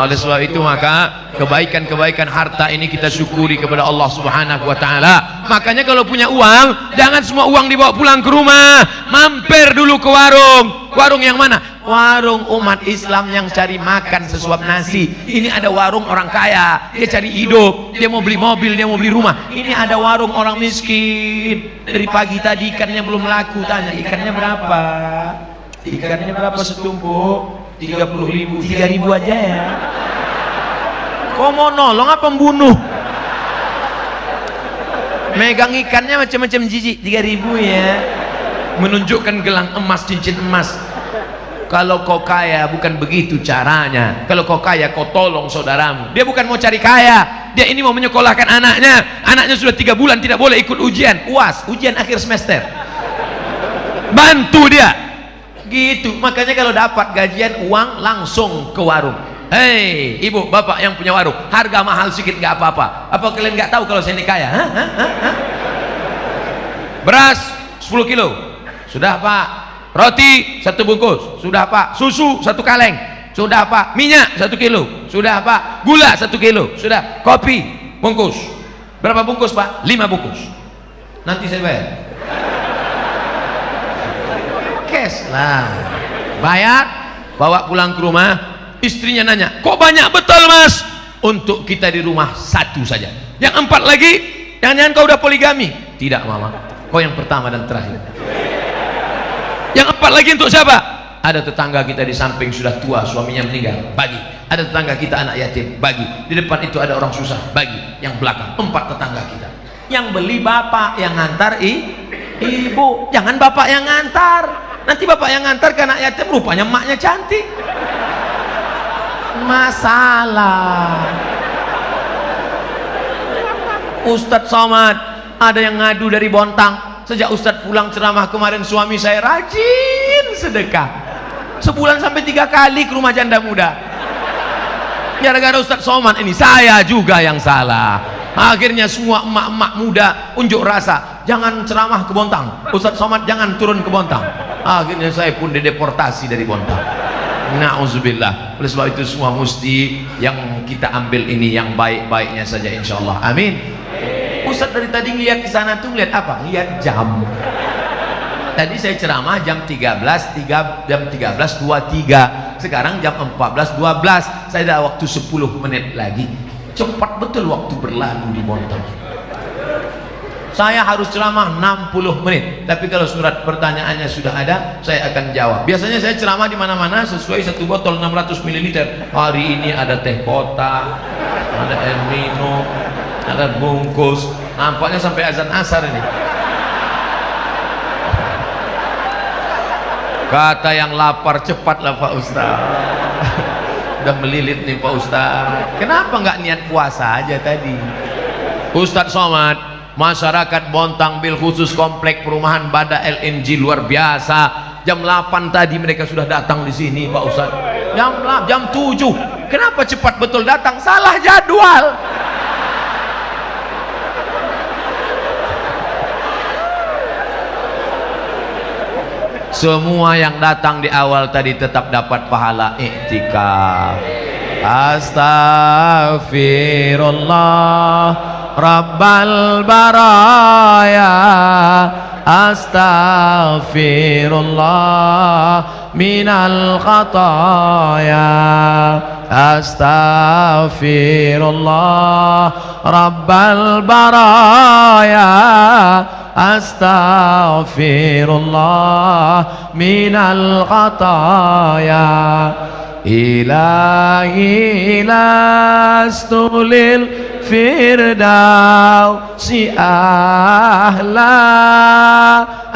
Oleh sebab itu maka kebaikan-kebaikan harta ini kita syukuri kepada Allah Subhanahu wa taala. Makanya kalau punya uang, jangan semua uang dibawa pulang ke rumah. Mampir dulu ke warung. Warung yang mana? Warung umat Islam yang cari makan sesuap nasi. Ini ada warung orang kaya, dia cari hidup, dia mau beli mobil, dia mau beli rumah. Ini ada warung orang miskin. Dari pagi tadi ikannya belum laku, tanya ikannya berapa? Ikannya berapa setumpuk? 30.000, 3.000 aja ya. Kok mau nolong apa membunuh? Megang ikannya macam-macam jijik, 3.000 ya. Menunjukkan gelang emas, cincin emas. Kalau kau kaya bukan begitu caranya. Kalau kau kaya kau tolong saudaramu. Dia bukan mau cari kaya, dia ini mau menyekolahkan anaknya. Anaknya sudah 3 bulan tidak boleh ikut ujian UAS, ujian akhir semester. Bantu dia gitu. Makanya kalau dapat gajian uang langsung ke warung. Hei ibu bapak yang punya warung, harga mahal sedikit nggak apa-apa. Apa kalian nggak tahu kalau saya ini kaya? Beras 10 kilo sudah pak. Roti 1 bungkus sudah pak. Susu 1 kaleng sudah pak. Minyak 1 kilo sudah pak. Gula 1 kilo sudah. Kopi bungkus berapa bungkus pak? 5 bungkus. Nanti saya bayar cash lah. Bayar, bawa pulang ke rumah. Istrinya nanya, kok banyak betul mas? Untuk kita di rumah 1 saja. Yang 4 lagi, jangan-jangan kau udah poligami? Tidak mama, kau yang pertama dan terakhir. Yang 4 lagi untuk siapa? Ada tetangga kita di samping sudah tua, suaminya meninggal, bagi. Ada tetangga kita anak yatim, bagi. Di depan itu ada orang susah, bagi. Yang belakang 4 tetangga kita. Yang beli bapak, yang ngantar ibu. Jangan bapak yang ngantar. Nanti bapak yang ngantar ke anak yatim, rupanya emaknya cantik. Masalah. Ustadz Somad, ada yang ngadu dari Bontang. Sejak Ustadz pulang ceramah kemarin, suami saya rajin sedekah. Sebulan sampai 3 kali ke rumah janda muda. Gara-gara Ustadz Somad ini, saya juga yang salah. Akhirnya semua emak-emak muda unjuk rasa, jangan ceramah ke Bontang. Ustadz Somad jangan turun ke Bontang. Akhirnya saya pun dideportasi dari Bontang. Na'udzubillah. Oleh sebab itu semua mesti yang kita ambil ini yang baik-baiknya saja insyaallah. Amin. Ustadz dari tadi ngeliat ke sana tuh ngeliat apa? Ngeliat jam. Tadi saya ceramah jam 13.23. Sekarang jam 14.12. Saya ada waktu 10 menit lagi. Cepat betul waktu berlalu di Bontang. Saya harus ceramah 60 menit, tapi kalau surat pertanyaannya sudah ada, saya akan jawab. Biasanya saya ceramah di mana-mana sesuai 1 botol 600 ml. Hari ini ada teh kotak, ada air minum, ada bungkus. Nampaknya sampai azan asar ini. Kata yang lapar, cepatlah Pak Ustaz. Udah melilit nih Pak Ustaz. Kenapa nggak niat puasa aja tadi? Ustadz Somad, masyarakat Bontang bil khusus komplek perumahan Bada LNG luar biasa. Jam 8 tadi mereka sudah datang di sini Pak Ustaz. Jam 7. Kenapa cepat betul datang? Salah jadwal. Semua yang datang di awal tadi tetap dapat pahala iktikaf. Astaghfirullah Rabbal baraya, astaghfirullah minal khataya, astaghfirullah Rabbal baraya, astaghfirullah minal khataya. Ilahi lastulil firdausi ahla,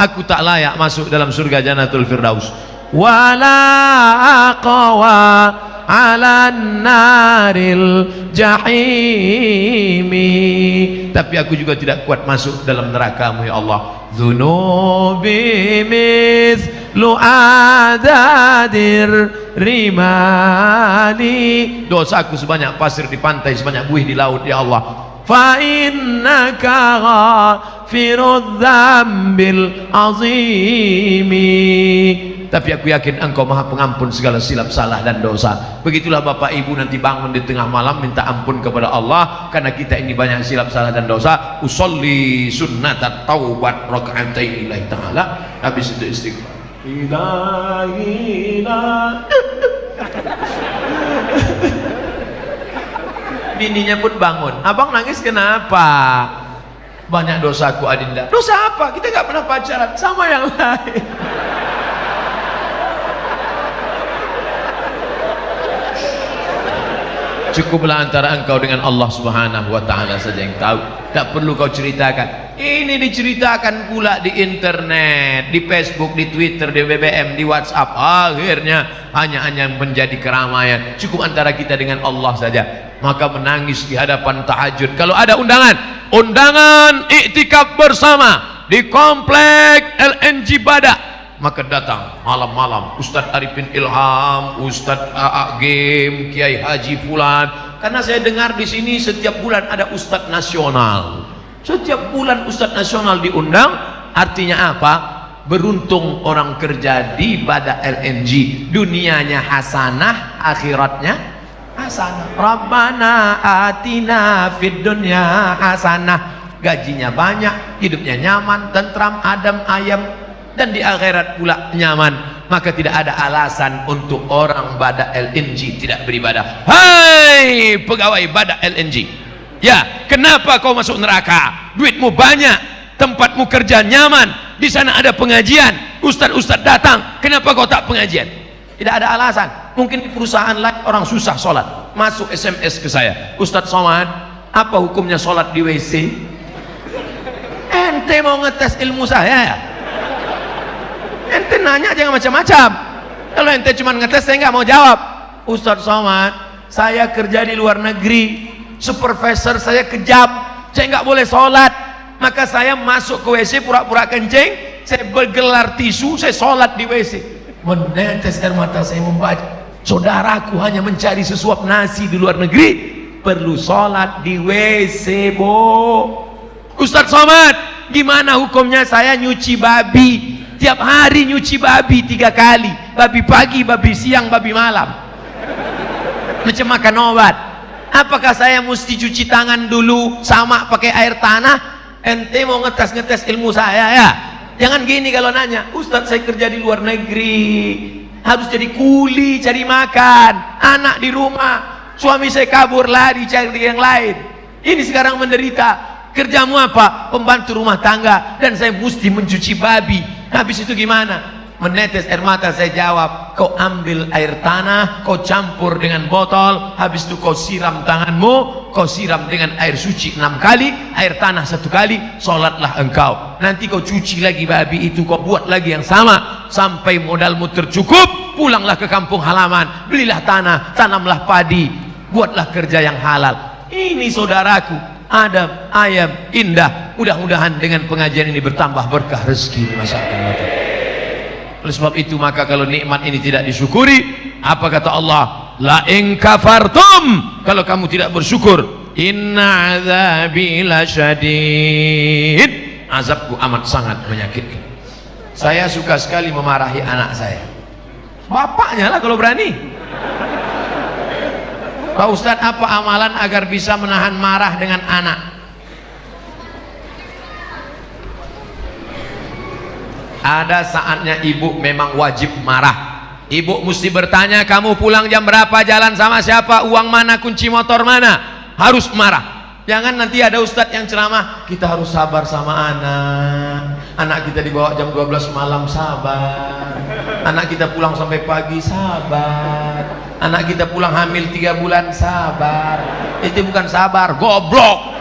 aku tak layak masuk dalam surga Jannatul Firdaus. Wala aqwa ala naril jahimi, tapi aku juga tidak kuat masuk dalam neraka-Mu ya Allah. Dzunubi mithlu adadir rimani, dosaku sebanyak pasir di pantai, sebanyak buih di laut ya Allah. fa innaka ghafirudz dzambil azimi. Tapi aku yakin engkau maha pengampun segala silap salah dan dosa. Begitulah Bapak Ibu nanti bangun di tengah malam minta ampun kepada Allah karena kita ini banyak silap salah dan dosa. Usolli sunnatat taubat raka'atain lillahi ta'ala. Habis itu istighfar. Bininya pun bangun. Abang nangis kenapa? Banyak dosaku Adinda. Dosa apa? Kita gak pernah pacaran sama yang lain. Cukuplah antara engkau dengan Allah Subhanahu wa ta'ala saja yang tahu. Tak perlu kau ceritakan. Ini diceritakan pula di internet, di Facebook, di Twitter, di BBM, di WhatsApp. Akhirnya hanya menjadi keramaian. Cukup antara kita dengan Allah saja. Maka menangis di hadapan tahajud. Kalau ada undangan iktikaf bersama di komplek LNG Badak, maka datang malam-malam Ustadz Arifin Ilham, Ustadz Agim, Kiai Haji Fulan. Karena saya dengar di sini setiap bulan ada Ustadz nasional. Setiap bulan Ustadz nasional diundang. Artinya apa? Beruntung orang kerja di Badak LNG. Dunianya hasanah, akhiratnya hasanah. Rabbana atina fid dunya hasanah. Gajinya banyak, hidupnya nyaman, tentram, adem, ayem. Dan di akhirat pula nyaman. Maka tidak ada alasan untuk orang Badak LNG tidak beribadah. Hai pegawai Badak LNG, ya kenapa kau masuk neraka? Duitmu banyak, tempatmu kerja nyaman, di sana ada pengajian, ustadz datang, kenapa kau tak pengajian? Tidak ada alasan. Mungkin di perusahaan lain orang susah sholat, masuk SMS ke saya, Ustadz Somad, apa hukumnya sholat di WC? Ente mau ngetes ilmu saya ya? Ente nanya jangan macam-macam. Kalau ente cuma ngetes saya nggak mau jawab. Ustadz Somad, saya kerja di luar negeri, supervisor saya kejam, saya nggak boleh sholat, maka saya masuk ke WC pura-pura kencing, saya bergelar tisu, saya sholat di WC. Menetes air mata saya membaca, saudaraku hanya mencari sesuap nasi di luar negeri, perlu sholat di WC, bo. Ustadz Somad, gimana hukumnya saya nyuci babi? Tiap hari nyuci babi 3 kali, babi pagi, babi siang, babi malam, macam makan obat. Apakah saya mesti cuci tangan dulu sama pakai air tanah? Ente mau ngetes ilmu saya ya? Jangan gini kalau nanya, Ustadz saya kerja di luar negeri, harus jadi kuli cari makan, anak di rumah, suami saya kabur lari cari yang lain, ini sekarang menderita. Kerjamu apa? Pembantu rumah tangga, dan saya mesti mencuci babi. Habis itu gimana? Menetes air mata saya jawab, kau ambil air tanah, kau campur dengan botol, habis itu kau siram tanganmu, kau siram dengan air suci 6 kali, air tanah 1 kali, sholatlah engkau. Nanti kau cuci lagi babi itu, kau buat lagi yang sama sampai modalmu tercukup. Pulanglah ke kampung halaman, belilah tanah, tanamlah padi, buatlah kerja yang halal. Ini saudaraku, adab, ayam, indah. Mudah-mudahan dengan pengajian ini bertambah berkah rezeki di masa akan datang. Oleh sebab itu maka kalau nikmat ini tidak disyukuri, apa kata Allah? La in kafartum, kalau kamu tidak bersyukur, inna azabi lasyadid, azabku amat sangat menyakitkan. Saya suka sekali memarahi anak saya, bapaknya lah kalau berani. Pak Ustadz, apa amalan agar bisa menahan marah dengan anak? Ada saatnya ibu memang wajib marah. Ibu mesti bertanya, kamu pulang jam berapa, jalan sama siapa, uang mana, kunci motor mana. Harus marah. Jangan nanti ada ustadz yang ceramah, kita harus sabar sama anak kita dibawa jam 12 malam, sabar. Anak kita pulang sampai pagi, sabar. Anak kita pulang hamil 3 bulan, sabar. Itu bukan sabar, goblok.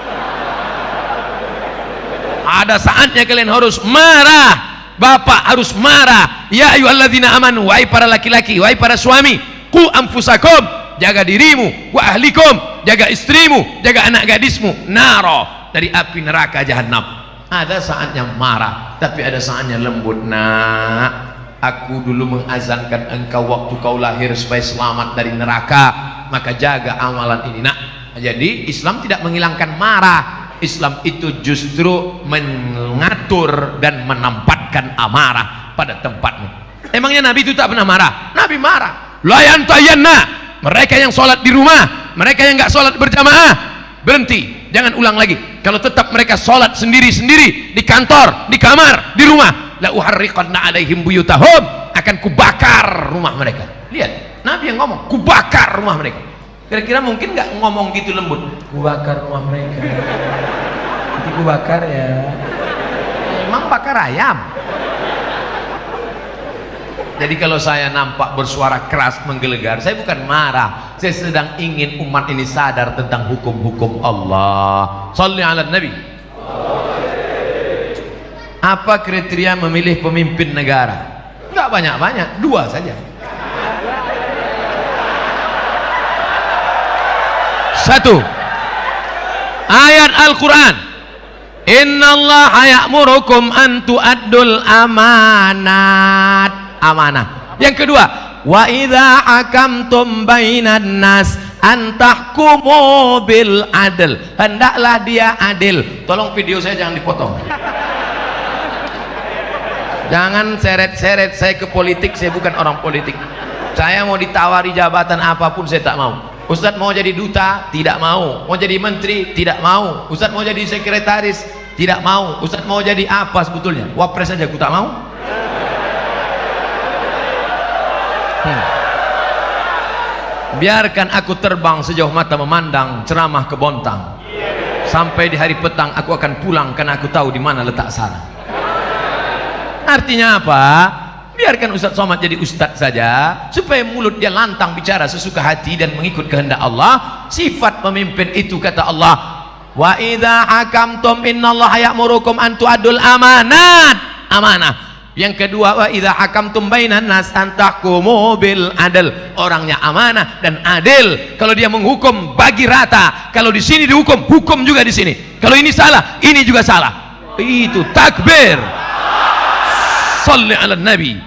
Ada saatnya kalian harus marah. Bapak harus marah. Ya ayyuhalladzina amanu, wahai para laki-laki, wahai para suami, qu anfusakum, jaga dirimu, wa ahlikum, jaga istrimu, jaga anak gadismu, naro, dari api neraka jahanam. Ada saatnya marah, tapi ada saatnya lembut. Nak, aku dulu mengazankan engkau waktu kau lahir supaya selamat dari neraka, maka jaga amalan ini nak. Jadi Islam tidak menghilangkan marah. Islam itu justru mengatur dan menempatkan amarah pada tempatnya. Emangnya Nabi itu tak pernah marah? Nabi marah. La yantayanna, mereka yang sholat di rumah, mereka yang nggak sholat berjamaah, berhenti, jangan ulang lagi. Kalau tetap mereka sholat sendiri-sendiri di kantor, di kamar, di rumah, la uharriqanna alaihim buyutahum, akan kubakar rumah mereka. Lihat, Nabi yang ngomong, kubakar rumah mereka. Kira-kira mungkin nggak ngomong gitu lembut, kubakar rumah mereka, nanti kubakar ya. Emang bakar ayam? Jadi kalau saya nampak bersuara keras menggelegar, saya bukan marah, saya sedang ingin umat ini sadar tentang hukum-hukum Allah. Shalli ala Nabi. Apa kriteria memilih pemimpin negara? Enggak banyak-banyak, 2 saja. 1, ayat Al-Quran, innallaha ya'murukum an tu'addul amanat, amanah. Yang kedua, wa idza hakamtum bainan nas an tahkumu bil adl, hendaklah dia adil. Tolong video saya jangan dipotong, jangan seret-seret saya ke politik. Saya bukan orang politik. Saya mau ditawari jabatan apapun saya tak mau. Ustadz mau jadi duta, tidak mau. Mau jadi menteri, tidak mau. Ustadz mau jadi sekretaris, tidak mau. Ustadz mau jadi apa sebetulnya? Wapres saja aku tak mau. Biarkan aku terbang sejauh mata memandang, ceramah ke Bontang. Sampai di hari petang aku akan pulang karena aku tahu di mana letak sarang. Artinya apa? Biarkan Ustadz Somad jadi ustadz saja, supaya mulut dia lantang bicara sesuka hati dan mengikut kehendak Allah. Sifat pemimpin itu kata Allah, wa idza hakamtum innallaha ya'murukum an tu'addul amanat, amanah. Yang kedua, wa idza hakamtum bainan nas an tahkumu bil adl, orangnya amanah dan adil. Kalau dia menghukum bagi rata, kalau di sini dihukum, hukum juga di sini. Kalau ini salah, ini juga salah. Itu takbir. Shalli ala Nabi.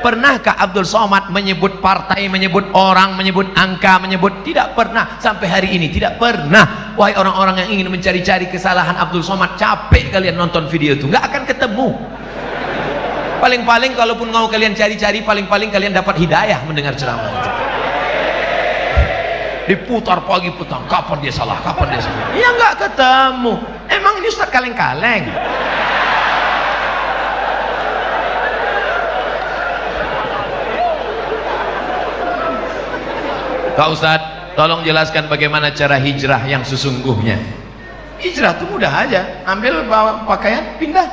Pernahkah Abdul Somad menyebut partai, menyebut orang, menyebut angka, menyebut? Tidak pernah. Sampai hari ini tidak pernah. Wahai orang-orang yang ingin mencari-cari kesalahan Abdul Somad, capek kalian nonton video itu, nggak akan ketemu. Paling-paling kalaupun mau kalian cari-cari, paling-paling kalian dapat hidayah mendengar ceramah itu. Diputar pagi petang, kapan dia salah, kapan dia salah. Ya nggak ketemu. Emang ini Ustaz kaleng-kaleng? Kak Ustadz, tolong jelaskan bagaimana cara hijrah yang sesungguhnya. Hijrah itu mudah aja, ambil bawa pakaian, pindah.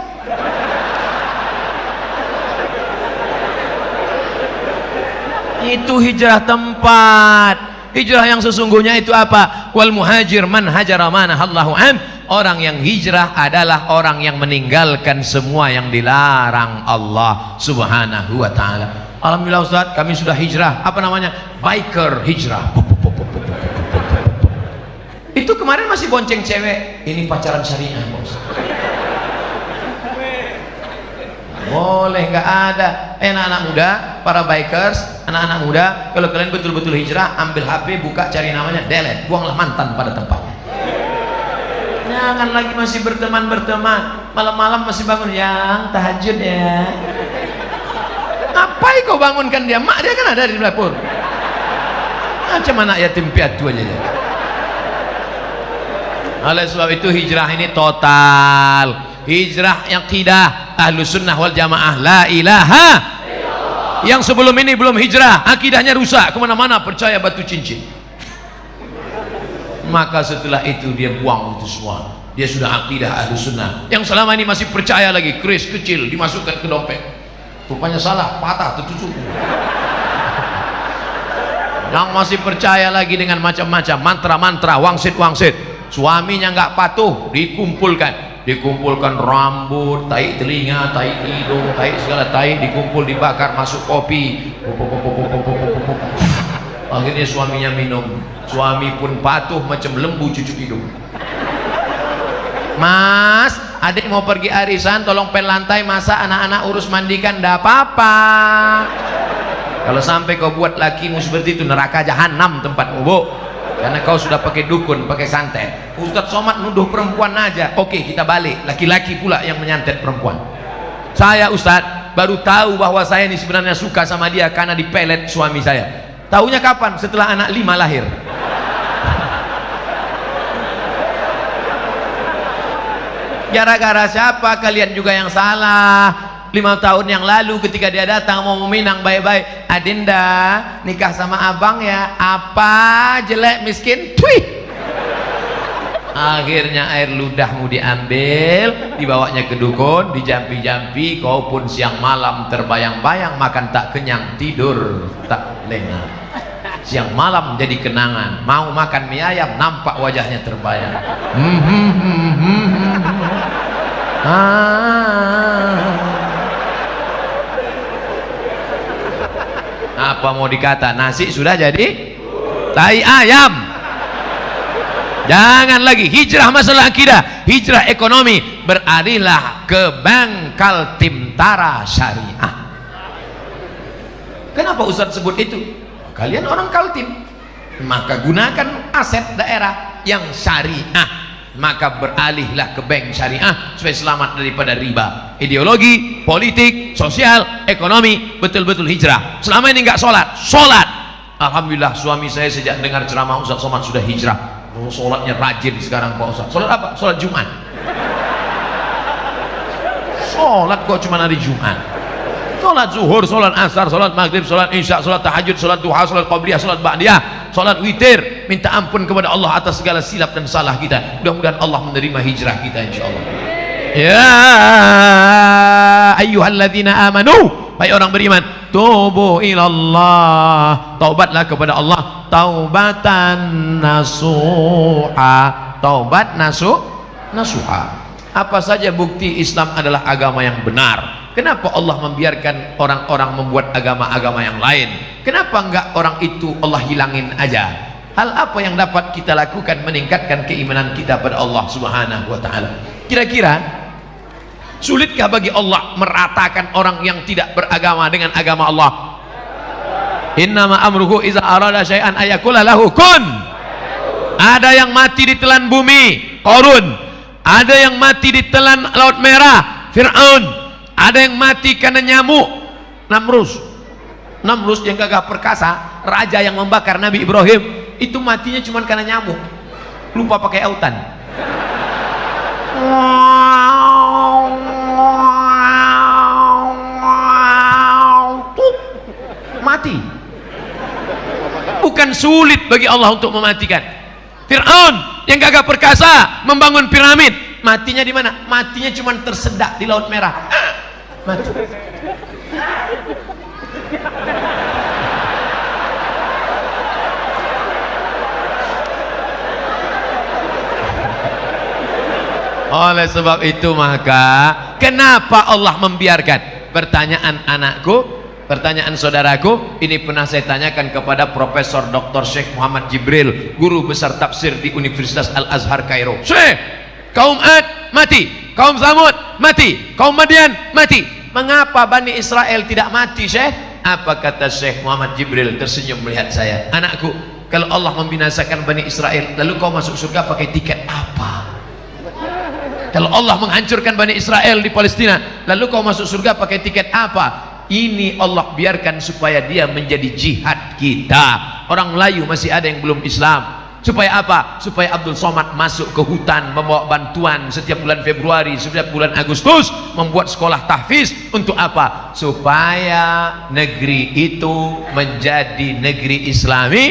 Itu hijrah tempat. Hijrah yang sesungguhnya itu apa? Wal muhajir man hajara ma nahallahu an. Orang yang hijrah adalah orang yang meninggalkan semua yang dilarang Allah Subhanahu wa taala. Alhamdulillah Ustaz, kami sudah hijrah. Apa namanya? Biker hijrah. Itu kemarin masih bonceng cewek. Ini pacaran syariah, Bos. Boleh, nggak ada. Anak-anak muda, para bikers, anak-anak muda, kalau kalian betul-betul hijrah, ambil HP, buka, cari namanya, delete, buanglah mantan pada tempatnya. Jangan lagi masih berteman-berteman, malam-malam masih bangun, yang tahajud ya. Ngapain kau bangunkan dia? Mak dia kan ada di dapur. Macam anak yatim piatu aja. Oleh sebab itu hijrah ini total. Hijrah yang akidah Ahlus Sunnah wal Jamaah, la ilaha. Yang sebelum ini belum hijrah, akidahnya rusak, kemana-mana percaya batu cincin. Maka setelah itu dia buang itu semua. Dia sudah akidah Ahlus Sunnah. Yang selama ini masih percaya lagi, keris kecil dimasukkan ke dompet. Rupanya salah, patah, tertusuk. Yang masih percaya lagi dengan macam-macam mantra-mantra, wangsit-wangsit. Suaminya nggak patuh, dikumpulkan rambut, tai telinga, tai hidung, tai segala tai, dikumpul, dibakar, masuk kopi. Akhirnya suaminya minum. Suami pun patuh macam lembu cucuk hidung. Mas, adik mau pergi arisan, tolong pel lantai, masa anak-anak urus mandikan, ndak apa-apa. Kalau sampai kau buat lakimu seperti itu, neraka jahanam tempatmu, Bu. karena kau sudah pakai dukun, pakai santet. Ustadz Somad nuduh perempuan aja. Oke, kita balik, laki-laki pula yang menyantet perempuan. Saya Ustadz baru tahu bahwa saya ini sebenarnya suka sama dia karena dipelet suami saya. Taunya kapan? Setelah anak 5 lahir. Gara-gara siapa? Kalian juga yang salah. 5 tahun yang lalu ketika dia datang mau meminang baik-baik, Adinda nikah sama abang ya. Apa? Jelek miskin? Twih. Akhirnya air ludahmu diambil, dibawanya ke dukun, dijampi-jampi, kau pun siang malam terbayang-bayang, makan tak kenyang, tidur tak lengah. Siang malam jadi kenangan, mau makan mie ayam nampak wajahnya terbayang. Apa mau dikata, nasi sudah jadi tai ayam. Jangan lagi hijrah masalah akidah, hijrah ekonomi, beralihlah ke Bangkal Timtara Syariah. Kenapa Ustaz sebut itu? Kalian orang Kaltim, maka gunakan aset daerah yang syariah, maka beralihlah ke bank syariah supaya selamat daripada riba. Ideologi, politik, sosial, ekonomi, betul-betul hijrah. Selama ini nggak sholat. Alhamdulillah suami saya sejak dengar ceramah Ustaz Somad sudah hijrah. Oh, sholatnya rajin sekarang Pak Ustaz. Sholat apa? Sholat Jumat. Sholat kok cuma hari Jumat. Sholat zuhur, sholat asar, sholat maghrib, sholat isya, sholat tahajud, sholat duha, sholat qabliyah, sholat ba'diyah, sholat witir. Minta ampun kepada Allah atas segala silap dan salah kita. Mudah-mudahan Allah menerima hijrah kita insyaallah. Ya ayyuhalladzina amanu, hai orang beriman, tubu ilallah, taubatlah kepada Allah, taubatan nasuha, taubat nasuha. Apa saja bukti Islam adalah agama yang benar? Kenapa Allah membiarkan orang-orang membuat agama-agama yang lain? Kenapa enggak orang itu Allah hilangin aja? Hal apa yang dapat kita lakukan meningkatkan keimanan kita pada Allah Subhanahu wa taala? Kira-kira sulitkah bagi Allah meratakan orang yang tidak beragama dengan agama Allah? Innama amruhu iza arada syai'an ayakula lahu kun. Ada yang mati ditelan bumi, Qarun. Ada yang mati ditelan Laut Merah, Fir'aun. Ada yang mati karena nyamuk, Namrus yang gagah perkasa, raja yang membakar Nabi Ibrahim, itu matinya cuma karena nyamuk, lupa pakai autan. Mati. Bukan sulit bagi Allah untuk mematikan. Fir'aun yang gagah perkasa membangun piramid, matinya di mana? Matinya cuma tersedak di Laut Merah. Mati. Oleh sebab itu maka kenapa Allah membiarkan? Pertanyaan anakku, pertanyaan saudaraku, ini pernah saya tanyakan kepada Profesor Dr. Syekh Muhammad Jibril, guru besar tafsir di Universitas Al-Azhar Kairo. Syekh, kaum Ad mati, kaum Samud mati, kaum Madian mati. Mengapa Bani Israel tidak mati, Syekh? Apa kata Syekh Muhammad Jibril tersenyum melihat saya? Anakku, kalau Allah membinasakan Bani Israel, lalu kau masuk surga pakai tiket apa? Kalau Allah menghancurkan Bani Israel di Palestina, lalu kau masuk surga pakai tiket apa? Ini Allah biarkan supaya dia menjadi jihad kita. Orang Melayu masih ada yang belum Islam. Supaya apa? Supaya Abdul Somad masuk ke hutan membawa bantuan setiap bulan Februari, setiap bulan Agustus, membuat sekolah tahfiz. Untuk apa? Supaya negeri itu menjadi negeri Islami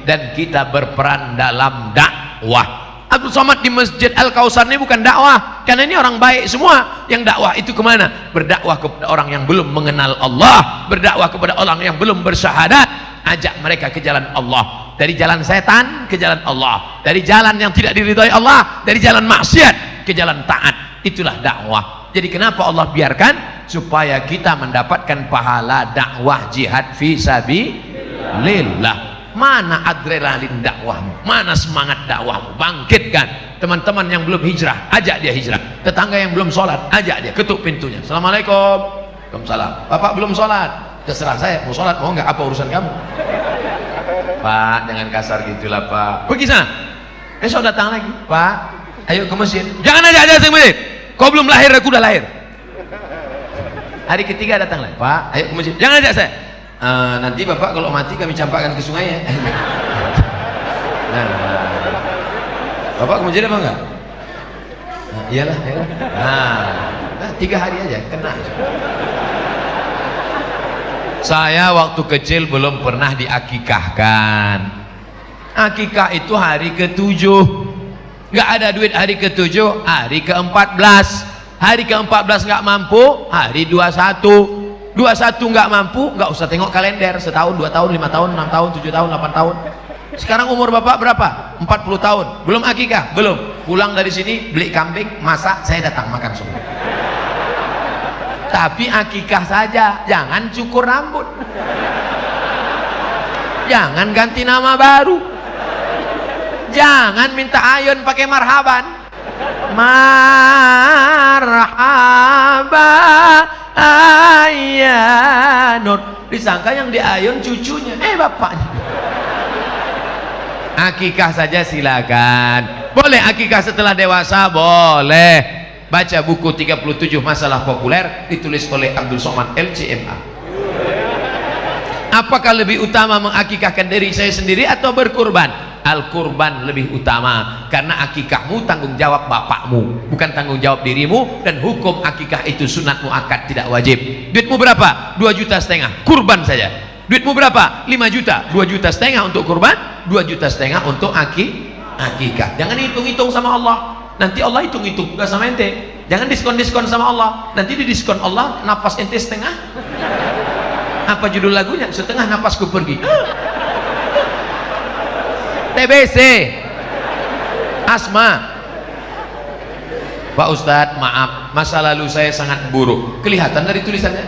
dan kita berperan dalam dakwah. Abdul Somad di Masjid Al-Kausar ini bukan dakwah, karena ini orang baik semua. Yang dakwah itu kemana? Berdakwah kepada orang yang belum mengenal Allah, berdakwah kepada orang yang belum bersyahadat, ajak mereka ke jalan Allah, dari jalan setan ke jalan Allah, dari jalan yang tidak diridhai Allah, dari jalan maksiat ke jalan taat. Itulah dakwah. Jadi kenapa Allah biarkan? Supaya kita mendapatkan pahala dakwah jihad fi sabilillah. Mana adrenalin dakwahmu? Mana semangat dakwahmu? Bangkitkan. Teman-teman yang belum hijrah, ajak dia hijrah. Tetangga yang belum sholat, ajak dia, ketuk pintunya. Assalamualaikum. Waalaikumsalam. Bapak belum sholat? Terserah saya, mau sholat mau nggak, apa urusan kamu? Pak, jangan kasar gitulah Pak. Pergi sana. Besok datang lagi, Pak. Ayo ke masjid. Jangan aja ke masjid. Kau belum lahir, aku udah lahir. Hari ketiga datang lagi, Pak. Ayo ke masjid. Jangan ajak saya. Nanti Bapak kalau mati kami campakkan ke sungai ya. Nah, Bapak ke masjid apa enggak? Nah, iyalah. Nah, 3 hari aja kena. Saya waktu kecil belum pernah diakikahkan. Akikah itu hari ke-7. Nggak ada duit hari ke-7, hari ke-14. Hari ke-14 nggak mampu, hari 21. 21 nggak mampu, nggak usah tengok kalender. Setahun, 2 tahun, 5 tahun, 6 tahun, 7 tahun, 8 tahun. Sekarang umur Bapak berapa? 40 tahun. Belum akikah? Belum. Pulang dari sini beli kambing, masak, saya datang makan semua. Tapi akikah saja, jangan cukur rambut, jangan ganti nama baru, jangan minta ayun pakai marhaban. Marhaba ayyanun, disangka yang diayun cucunya, bapaknya. Akikah saja silakan. Boleh akikah setelah dewasa, boleh. Baca buku 37 masalah populer ditulis oleh Abdul Somad LCMA. Apakah lebih utama mengakikahkan diri saya sendiri atau berkurban? Al-kurban lebih utama, karena akikahmu tanggung jawab bapakmu, bukan tanggung jawab dirimu, dan hukum akikah itu sunat muakkad, tidak wajib. Duitmu berapa? 2,5 juta, kurban saja. Duitmu berapa? 5 juta, 2,5 juta untuk kurban, 2,5 juta untuk akikah. Jangan hitung-hitung sama Allah. Nanti Allah hitung-hitung gak sama ente. Jangan diskon-diskon sama Allah. Nanti di diskon Allah napas ente setengah. Apa judul lagunya? Setengah napasku pergi. TBC, asma. Pak Ustadz, maaf, masa lalu saya sangat buruk. Kelihatan dari tulisannya.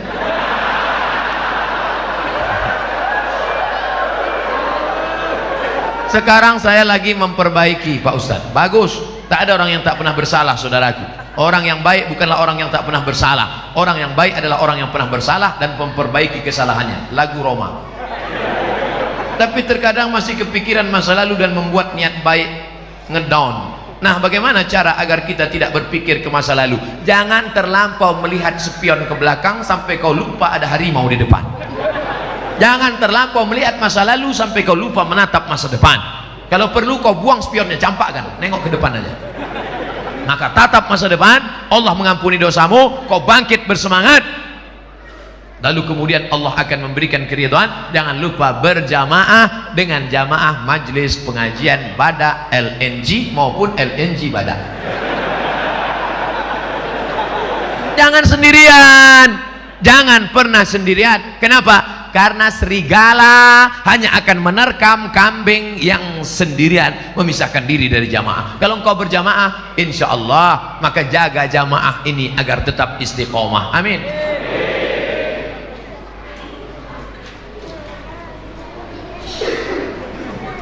Sekarang saya lagi memperbaiki, Pak Ustadz. Bagus. Tak ada orang yang tak pernah bersalah, saudaraku. Orang yang baik bukanlah orang yang tak pernah bersalah. Orang yang baik adalah orang yang pernah bersalah dan memperbaiki kesalahannya. Lagu Roma. Tapi terkadang masih kepikiran masa lalu dan membuat niat baik ngedown. Nah, bagaimana cara agar kita tidak berpikir ke masa lalu? Jangan terlampau melihat spion ke belakang sampai kau lupa ada harimau di depan. Jangan terlampau melihat masa lalu sampai kau lupa menatap masa depan. Kalau perlu kau buang spionnya, campakkan, nengok ke depan aja. Maka tatap masa depan, Allah mengampuni dosamu, kau bangkit bersemangat. Lalu kemudian Allah akan memberikan keridhaan. Jangan lupa berjamaah dengan jamaah majelis pengajian Badak LNG maupun LNG Badak. Jangan sendirian, jangan pernah sendirian. Kenapa? Karena serigala hanya akan menerkam kambing yang sendirian, memisahkan diri dari jamaah. Kalau engkau berjamaah, insya Allah, maka jaga jamaah ini agar tetap istiqomah. Amin.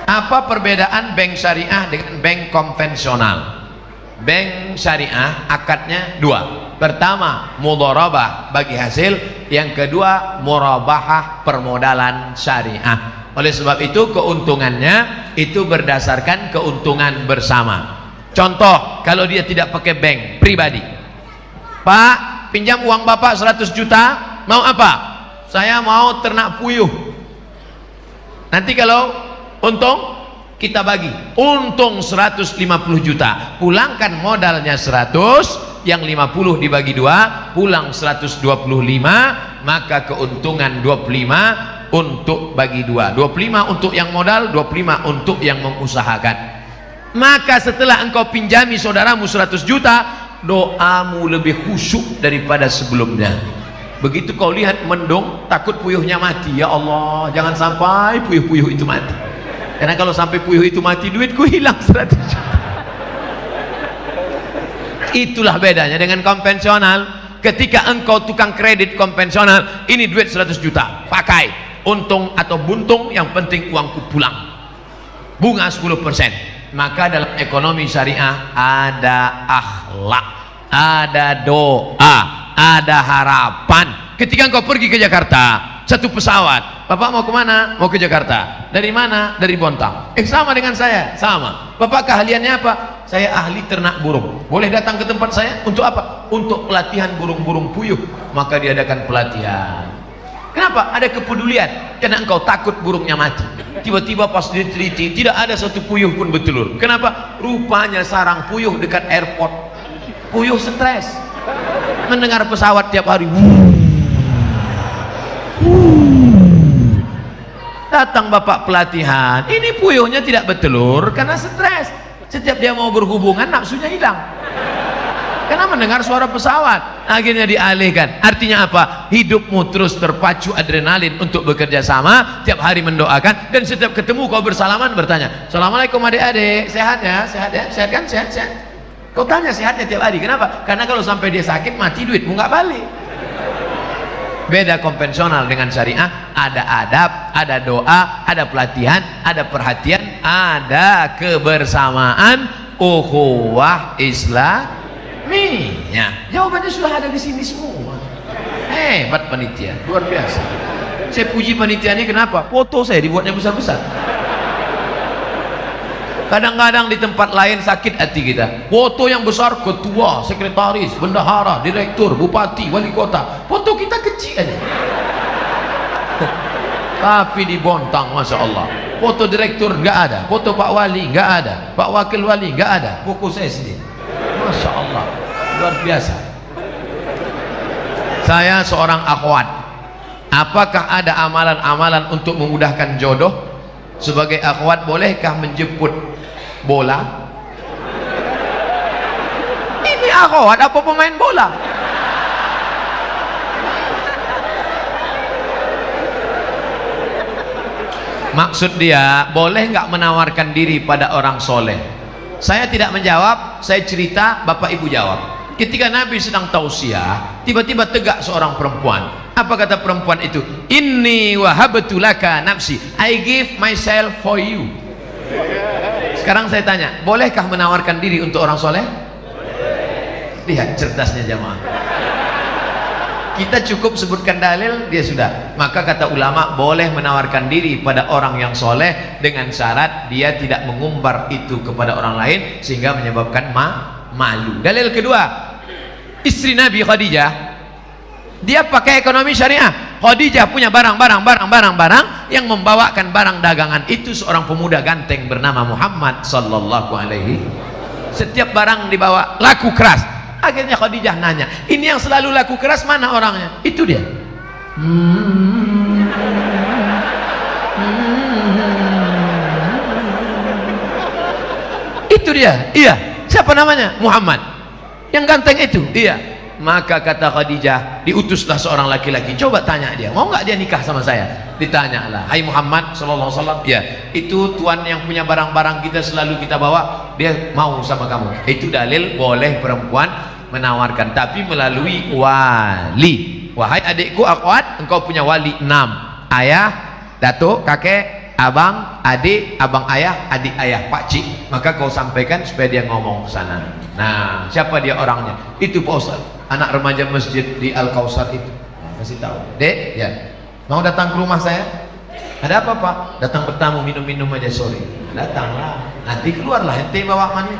Apa perbedaan bank syariah dengan bank konvensional? Bank syariah akadnya 2. Pertama, mudharabah bagi hasil. Yang kedua, murabahah permodalan syariah. Oleh sebab itu keuntungannya itu berdasarkan keuntungan bersama. Contoh, kalau dia tidak pakai bank pribadi. Pak, pinjam uang Bapak 100 juta, mau apa? Saya mau ternak puyuh. Nanti kalau untung kita bagi, untung 150 juta, pulangkan modalnya 100, yang 50 dibagi 2, pulang 125, maka keuntungan 25 untuk bagi 2, 25 untuk yang modal, 25 untuk yang mengusahakan. Maka setelah engkau pinjami saudaramu 100 juta, doamu lebih khusyuk daripada sebelumnya. Begitu kau lihat mendung, takut puyuhnya mati, ya Allah, jangan sampai puyuh-puyuh itu mati. Karena kalau sampai puyuh itu mati, duitku hilang 100 juta. Itulah bedanya dengan konvensional. Ketika engkau tukang kredit konvensional, ini duit 100 juta, pakai, untung atau buntung, yang penting uangku pulang, bunga 10%. Maka dalam ekonomi syariah ada akhlak, ada doa, ada harapan. Ketika engkau pergi ke Jakarta, satu pesawat, Bapak mau kemana? Mau ke Jakarta. Dari mana? Dari Bontang. Sama dengan saya. Sama. Bapak keahliannya apa? Saya ahli ternak burung. Boleh datang ke tempat saya? Untuk apa? Untuk pelatihan burung-burung puyuh. Maka diadakan pelatihan. Kenapa? Ada kepedulian. Karena engkau takut burungnya mati. Tiba-tiba pas diteliti tidak ada satu puyuh pun bertelur. Kenapa? Rupanya sarang puyuh dekat airport. Puyuh stres mendengar pesawat tiap hari. Datang bapak pelatihan, ini puyuhnya tidak bertelur karena stres. Setiap dia mau berhubungan nafsunya hilang karena mendengar suara pesawat, akhirnya dialihkan. Artinya apa? Hidupmu terus terpacu adrenalin untuk bekerja sama, tiap hari mendoakan, dan setiap ketemu kau bersalaman bertanya, Assalamualaikum adik-adik, sehat ya? Sehat ya? Sehat kan? Sehat? Sehat? Kau tanya sehatnya tiap hari. Kenapa? Karena kalau sampai dia sakit mati duitmu nggak balik. Beda konvensional dengan syariah, ada adab, ada doa, ada pelatihan, ada perhatian, ada kebersamaan, ukhuwah Islamiyah. Jawabannya sudah ada di sini semua. Hebat panitia, luar biasa. Saya puji panitia ini kenapa? Foto saya dibuatnya besar-besar. Kadang-kadang di tempat lain sakit hati kita, foto yang besar ketua, sekretaris, bendahara, direktur, bupati, wali kota, foto kita kecil aja. Tapi di Bontang Masya Allah foto direktur nggak ada, foto Pak Wali nggak ada, Pak Wakil Wali nggak ada, buku saya sendiri. Masya Allah, luar biasa. Saya seorang akhwat, apakah ada amalan-amalan untuk memudahkan jodoh? Sebagai akhwat bolehkah menjemput bola? Ini akhwat apa pemain bola? Maksud dia, boleh nggak menawarkan diri pada orang soleh? Saya tidak menjawab, saya cerita, bapak ibu jawab. Ketika Nabi sedang tausiah, tiba-tiba tegak seorang perempuan. Apa kata perempuan itu? Inni wahabtu laka nafsi, I give myself for you. Sekarang saya tanya, bolehkah menawarkan diri untuk orang soleh? Lihat cerdasnya jamaah. Kita cukup sebutkan dalil, dia sudah. Maka kata ulama, boleh menawarkan diri pada orang yang soleh dengan syarat dia tidak mengumbar itu kepada orang lain sehingga menyebabkan malu. Dalil kedua, istri Nabi Khadijah, dia pakai ekonomi syariah. Khadijah punya barang yang membawakan barang dagangan itu seorang pemuda ganteng bernama Muhammad sallallahu alaihi. Setiap barang dibawa laku keras. Akhirnya Khadijah nanya, ini yang selalu laku keras mana orangnya? Itu dia. Itu dia. Iya. Siapa namanya? Muhammad. Yang ganteng itu. Iya. Maka kata Khadijah, diutuslah seorang laki-laki, coba tanya dia, mau nggak dia nikah sama saya? Ditanyalah, hai Muhammad sallallahu alaihi wasallam, ya, itu tuan yang punya barang-barang kita selalu kita bawa, dia mau sama kamu. Itu dalil boleh perempuan menawarkan, tapi melalui wali. Wahai adikku akhwat, engkau punya wali 6, ayah, datuk, kakek, abang, adik, abang ayah, adik ayah, pakcik. Maka kau sampaikan supaya dia ngomong ke sana. Nah, siapa dia orangnya? Itu Pak Ustaz, anak remaja masjid di Al-Kausar itu. Kasih tahu, dek, ya, mau datang ke rumah saya? Ada apa Pak? Datang bertamu, minum-minum aja sore. Datanglah, nanti keluarlah ente bawa mani.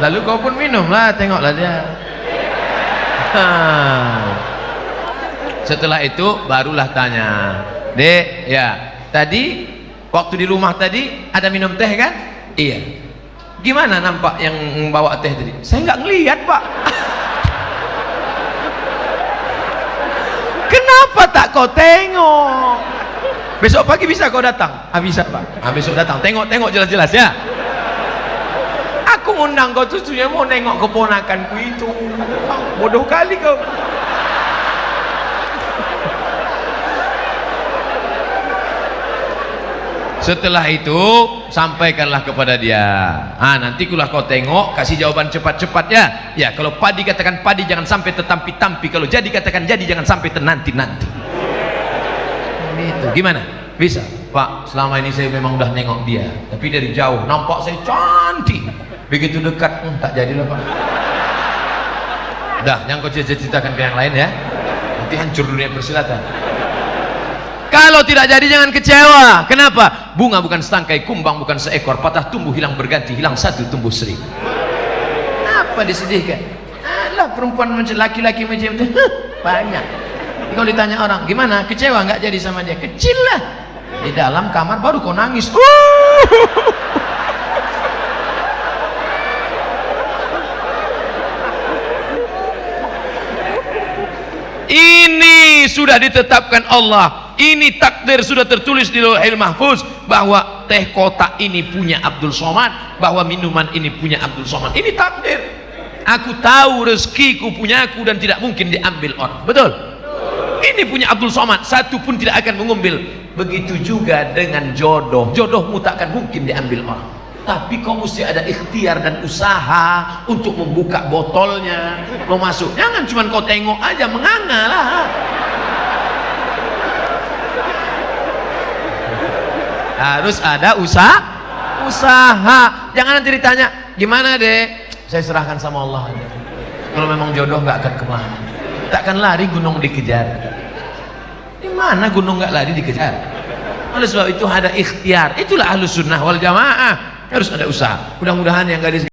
Lalu kau pun minumlah, tengoklah dia. Setelah itu barulah tanya, dek, ya, tadi waktu di rumah tadi ada minum teh kan? Iya. Gimana nampak yang bawa teh tadi? Saya nggak ngelihat Pak. Kenapa tak kau tengok? Besok pagi bisa kau datang? Bisa Pak. Besok datang, tengok jelas-jelas ya. Aku ngundang kau tujuannya mau nengok keponakanku itu. Bodoh kali kau. Setelah itu sampaikanlah kepada dia, nanti kulah kau tengok, kasih jawaban cepat-cepat ya. Ya, kalau padi katakan padi, jangan sampai tetampi-tampi. Kalau jadi katakan jadi, jangan sampai tenanti-nanti. Itu gimana? Bisa Pak, selama ini saya memang udah nengok dia, tapi dari jauh nampak saya cantik. begitu dekat tak jadilah Pak. Dah, yang kau ceritakan ke yang lain ya, nanti hancur dunia persilatan. Kalau tidak jadi jangan kecewa. Kenapa? Bunga bukan setangkai, kumbang bukan seekor, patah tumbuh hilang berganti, hilang satu tumbuh seribu. Apa disedihkan? Alah, perempuan macam laki-laki macam itu banyak. Kalau ditanya orang gimana, kecewa nggak jadi sama dia, kecil lah. Di dalam kamar baru kau nangis. Ini sudah ditetapkan Allah, ini takdir sudah tertulis di Lauhil Mahfuz bahwa teh kotak ini punya Abdul Somad, bahwa minuman ini punya Abdul Somad. Ini takdir. Aku tahu rezekiku punya aku dan tidak mungkin diambil orang. Betul? Ini punya Abdul Somad, satu pun tidak akan mengambil. Begitu juga dengan jodoh, jodohmu tak akan mungkin diambil orang. Tapi kau mesti ada ikhtiar dan usaha untuk membuka botolnya, mau masuk. Jangan cuma kau tengok aja menganga lah. Harus ada usaha. Jangan nanti ditanya gimana dek, saya serahkan sama Allah aja. Kalau memang jodoh nggak akan kemana, takkan lari gunung dikejar. Di mana gunung nggak lari dikejar? Oleh sebab itu ada ikhtiar. Itulah Ahlus Sunnah wal Jamaah. Harus ada usaha. Mudah-mudahan yang gadis